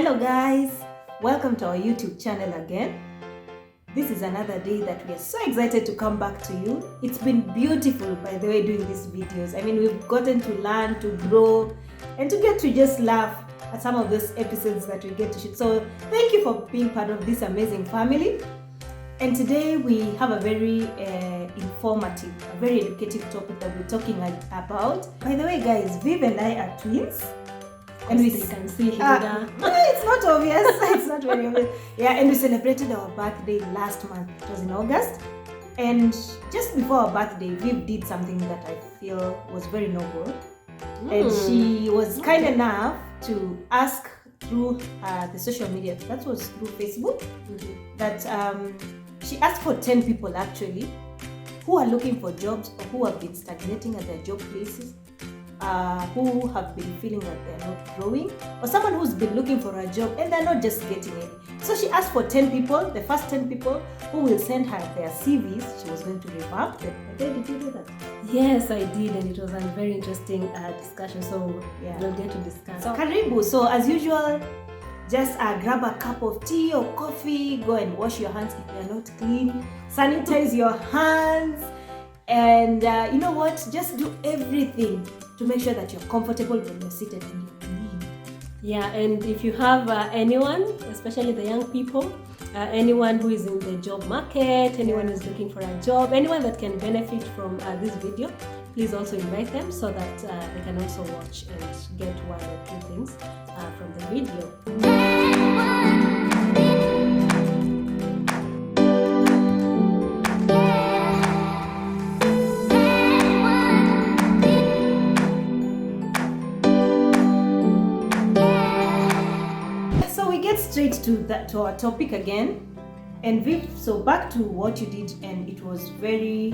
Hello guys, welcome to our YouTube channel again. This is another day that we are so excited to come back to you. It's been beautiful, by the way, doing these videos. I mean, we've gotten to learn, to grow, and to get to just laugh at some of those episodes that we get to shoot. So thank you for being part of this amazing family. And today we have a very informative, a very educative topic that we're talking about. By the way, guys, Viv and I are twins. And we can see Hilda. It's not obvious. It's not very obvious. Yeah, and we celebrated our birthday last month. It was in August. And just before our birthday, Viv did something that I feel was very noble. And she was kind enough to ask through the social media, that was through Facebook, that she asked for 10 people actually who are looking for jobs or who have been stagnating at their job places. Who have been feeling that they're not growing, or someone who's been looking for a job and they're not just getting it. So she asked for 10 people, the first 10 people who will send her their CVs. She was going to revamp them. Did you do that? Yes, I did, and it was a very interesting discussion. So Yeah. we'll get to discuss. So karibu. So as usual, just grab a cup of tea or coffee, go and wash your hands if they're not clean, sanitize your hands, and you know what, just do everything to make sure that you're comfortable when you're seated and you're clean. Yeah, and if you have anyone, especially the young people, anyone who is in the job market, anyone who's looking for a job, anyone that can benefit from this video, please also invite them so that they can also watch and get one or two things from the video. So we get straight to our topic again. And Viv, so back to what you did, and it was very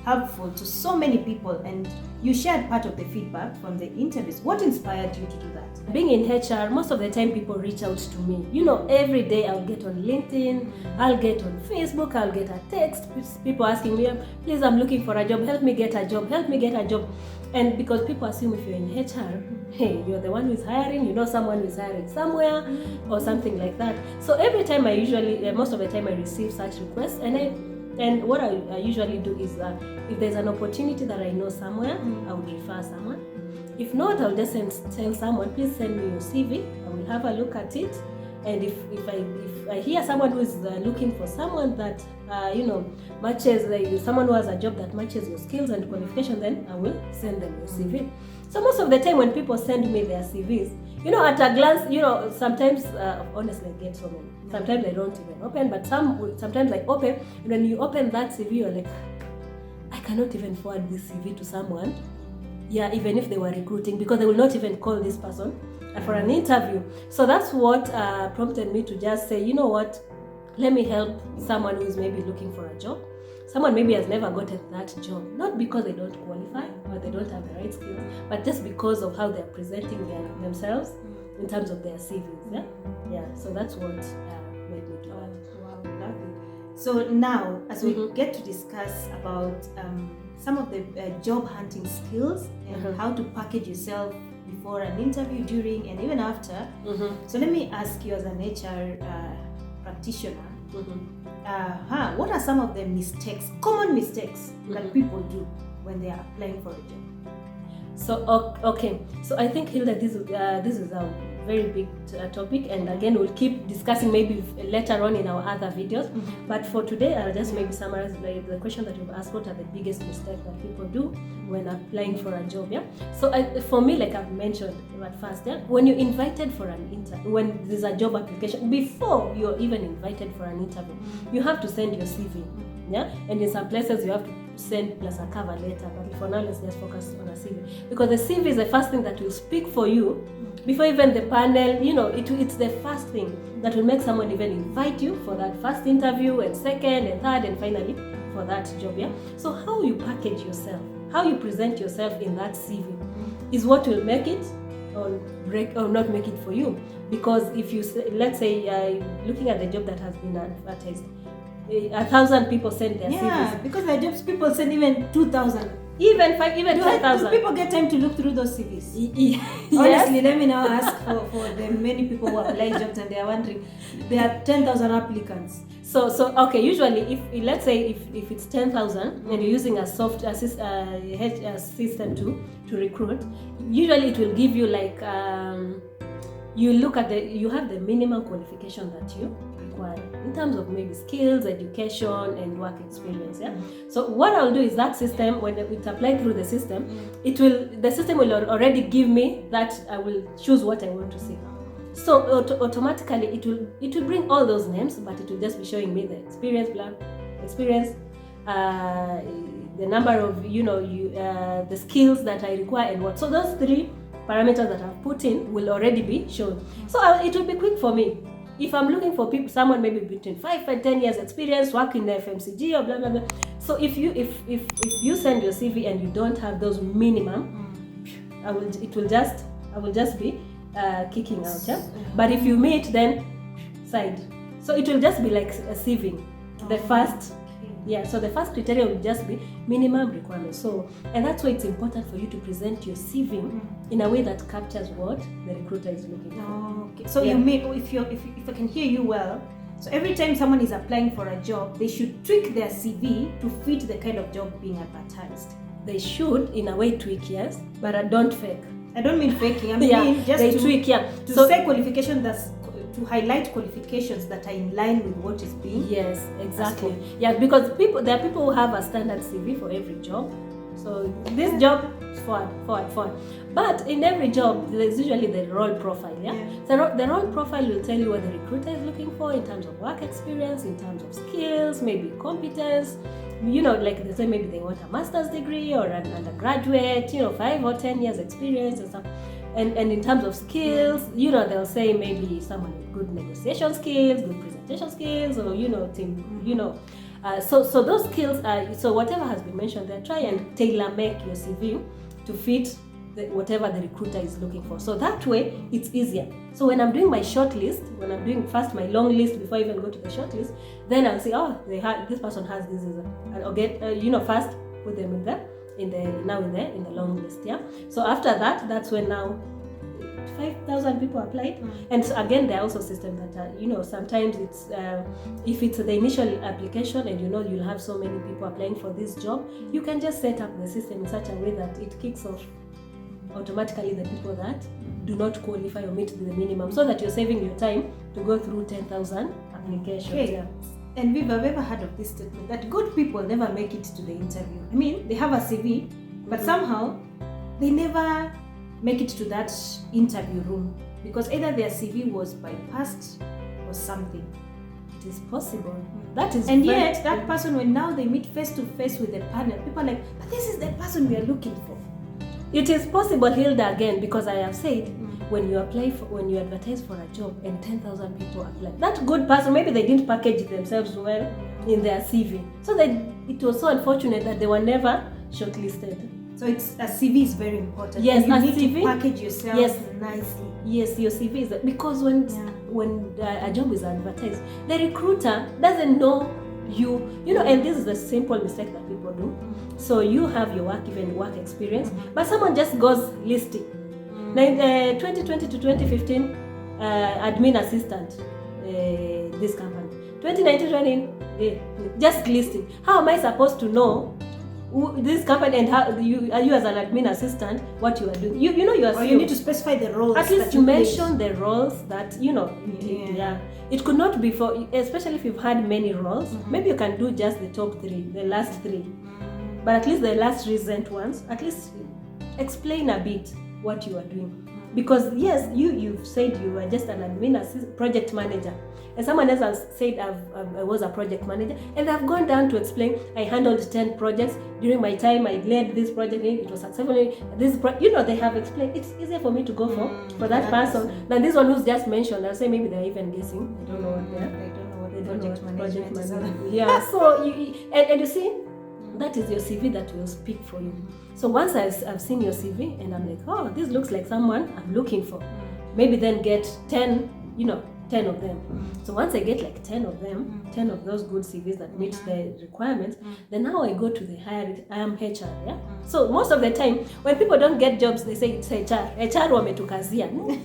helpful to so many people, and you shared part of the feedback from the interviews. What inspired you to do that? Being in HR, most of the time people reach out to me. You know, every day I'll get on LinkedIn, I'll get on Facebook, I'll get a text, people asking me, please, I'm looking for a job, help me get a job, help me get a job. And because people assume if you're in HR, hey, you're the one who's hiring, you know someone who's hiring somewhere or something like that. So every time most of the time I receive such requests, and what I usually do is if there's an opportunity that I know somewhere, I would refer someone. If not, I'll just tell someone, please send me your CV. I will have a look at it. And if I hear someone who is looking for someone that matches, someone who has a job that matches your skills and qualification, then I will send them your CV. So most of the time when people send me their CVs, at a glance, sometimes honestly I get so many. Sometimes I don't even open, but sometimes I open, and when you open that CV, you're like, I cannot even forward this CV to someone. Yeah, even if they were recruiting, because they will not even call this person for an interview. So that's what prompted me to just say, you know what, let me help someone who is maybe looking for a job. Someone maybe has never gotten that job, not because they don't qualify or they don't have the right skills, but just because of how they're presenting themselves in terms of their CVs. Yeah. So that's what made me do that. Wow, lovely. So now, as we get to discuss about some of the job hunting skills and how to package yourself before an interview, during, and even after. So let me ask you, as an HR practitioner, what are some of the common mistakes that people do when they are applying for a job? So okay, so I think, Hilda, this is a very big topic, and again we'll keep discussing maybe later on in our other videos. But for today, I'll just maybe summarize the question that you've asked. What are the biggest mistakes that people do when applying for a job? Yeah. So for me, like I've mentioned at first, when you're invited for an interview, when there's a job application, before you're even invited for an interview, you have to send your CV. Yeah. And in some places you have to send plus a cover letter, but for now let's just focus on a CV, because the CV is the first thing that will speak for you before even the panel. It's the first thing that will make someone even invite you for that first interview, and second and third, and finally for that job. Yeah. So how you package yourself, how you present yourself in that CV is what will make it or not make it for you. Because if you let's say looking at the job that has been advertised, 1,000 people send their CVs. Yeah, because there are jobs people send even 2,000 even 5, even Do 10,000. people get time to look through those CVs? Yes. Honestly, let me now ask for the many people who apply jobs and they are wondering, there are 10,000 applicants. So okay, usually if let's say if it's 10,000 and you're using a soft system to recruit, usually it will give you like you look at you have the minimum qualification that you require in terms of maybe skills, education, and work experience. Yeah. So what I'll do is that system, when it's applied through the system, the system will already give me that. I will choose what I want to see. So automatically it will bring all those names, but it will just be showing me the experience, the number of the skills that I require and what. So those 3 parameters that I've put in will already be shown. So it will be quick for me. If I'm looking for someone maybe between 5 and 10 years experience, work in the FMCG or blah blah blah. So if you send your CV and you don't have those minimum, I will just be kicking out. Yeah? But if you meet, then side. So it will just be like a sieving. The first. Yeah, so the first criteria will just be minimum requirements. So, and that's why it's important for you to present your CV in a way that captures what the recruiter is looking for. Okay. So you mean, if I can hear you well, so every time someone is applying for a job, they should tweak their CV to fit the kind of job being advertised. They should, in a way, tweak, yes, but don't fake. I don't mean faking. I mean just tweak, to say qualification to highlight qualifications that are in line with what is being. Yes, exactly. Yeah, because there are people who have a standard CV for every job. So this job is forward. But in every job, there's usually the role profile. Yeah. So the role profile will tell you what the recruiter is looking for in terms of work experience, in terms of skills, maybe competence. Like they say, maybe they want a master's degree or an undergraduate. 5 or 10 years experience and stuff. And in terms of skills, they'll say maybe someone with good negotiation skills, good presentation skills, or team, so those skills are, so whatever has been mentioned there, try and tailor make your CV to fit whatever the recruiter is looking for. So that way it's easier. So when I'm doing my short list, when I'm doing first my long list before I even go to the short list, then I'll say, this person has this, and I'll get first put them in the long list. Yeah. So after that, that's when now 5,000 people applied. And so again, there are also systems that are, sometimes it's if it's the initial application and you'll have so many people applying for this job, you can just set up the system in such a way that it kicks off automatically the people that do not qualify or meet the minimum, so that you're saving your time to go through 10,000 applications. Okay. Yeah. And we've ever heard of this statement that good people never make it to the interview. I mean, they have a CV, but somehow they never make it to that interview room because either their CV was bypassed or something. It is possible. That is, and yet that person, when now they meet face to face with the panel, people are like, but this is the person we are looking for. It is possible, Hilda, again, because I have said, when you advertise for a job and 10,000 people apply, that good person, maybe they didn't package themselves well in their CV. So it was so unfortunate that they were never shortlisted. So a CV is very important. Yes, and you need CV, to package yourself nicely. Yes, your CV is because when a job is advertised, the recruiter doesn't know you, and this is a simple mistake that people do. So you have your work experience, but someone just goes listing. Now in 2020 to 2015, admin assistant, this company. 2019, just listing. How am I supposed to know this company and how you as an admin assistant what you are doing? You are. Or you need to specify the roles. At least you mention the roles that It could not be for, especially if you've had many roles. Maybe you can do just the top 3, the last 3, but at least the last recent ones. At least explain a bit what you are doing. Because yes, you've said you are just an admin project manager, and someone else has said I was a project manager, and I've gone down to explain I handled 10 projects during my time. I led this project, it was successful. They have explained. It's easier for me to go for that person than this one who's just mentioned. I'll say maybe they're even guessing. They don't know what project management. Yeah. So and you see, that is your CV that will speak for you. So once I've seen your CV and I'm like, oh, this looks like someone I'm looking for. Maybe then get 10, 10 of them. So once I get like 10 of them, 10 of those good CVs that meet the requirements, then now I go to the hiring. I am HR, yeah. So most of the time, when people don't get jobs, they say it's HR. HR wametukazia. No,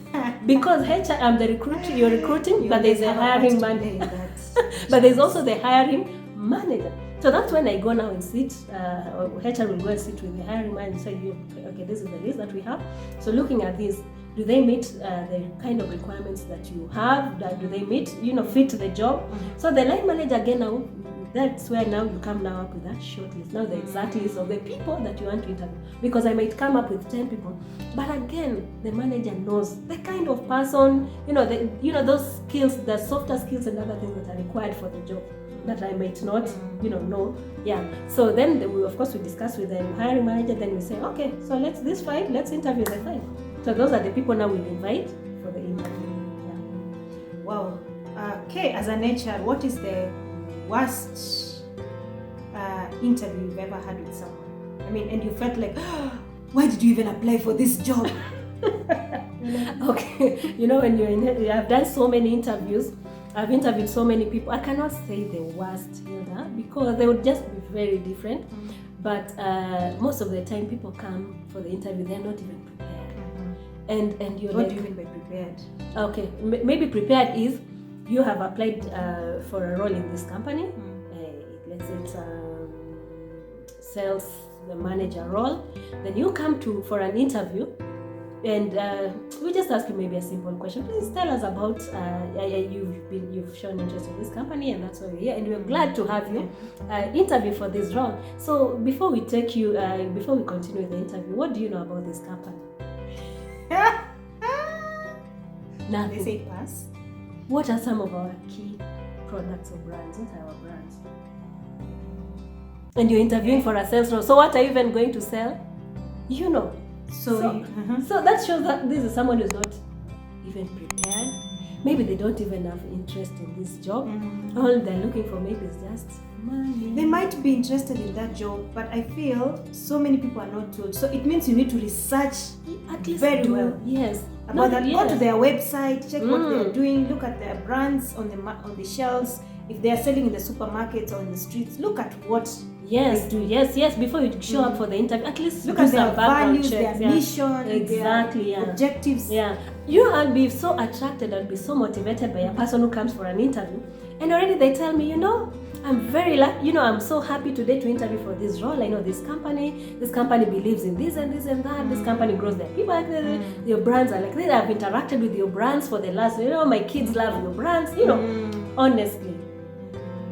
because HR, I'm the recruiter. You're recruiting, but there's a hiring manager. But there's also the hiring manager. So that's when I go now and sit, HR will go and sit with the hiring manager and say, okay, this is the list that we have. So looking at this, do they meet the kind of requirements that you have? Do they meet, fit the job? So the line manager again now, that's where now you come now up with that short list. Now the exact list of the people that you want to interview. Because I might come up with 10 people. But again, the manager knows the kind of person, those skills, the softer skills and other things that are required for the job that I might not, know. Yeah. So then we discuss with the hiring manager, then we say, okay, so let's interview the 5. So those are the people now we'll invite for the interview. Yeah. Wow. Okay, as an HR, what is the worst interview you've ever had with someone? I mean, and you felt like, why did you even apply for this job? Okay, when I've done so many interviews, I've interviewed so many people. I cannot say the worst, because they would just be very different. But most of the time, people come for the interview, they're not even prepared. And you're what do you mean by prepared? Okay, maybe prepared is you have applied for a role in this company. Let's say it's sales manager role. Then you come for an interview. And we just ask you maybe a simple question. Please tell us about you've shown interest in this company, and that's why we're here. And we're glad to have you interview for this role. So before we continue the interview, what do you know about this company? Nothing. They say pass. What are some of our key products or brands? What are our brands? And you're interviewing for a sales role. So what are you even going to sell? So that shows that this is someone who's not even prepared. Maybe they don't even have interest in this job. All they're looking for maybe is just money. They might be interested in that job, but I feel so many people are not told. So it means you need to research at least very well. Yes. About that. Yes. Go to their website, check what they're doing, look at their brands on the shelves. If they are selling in the supermarkets or in the streets, look at what. Yes, before you show up for the interview, at least look at their values, checks, their mission, exactly, their objectives. Yeah, you'll be so attracted and be so motivated by a person who comes for an interview, and already they tell me, I'm very lucky, I'm so happy today to interview for this role. I know this company believes in this and this and that. This company grows their people like this. Your brands are like this. I've interacted with your brands for the last, my kids love your brands. Honestly,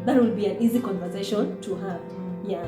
that will be an easy conversation to have. Yeah.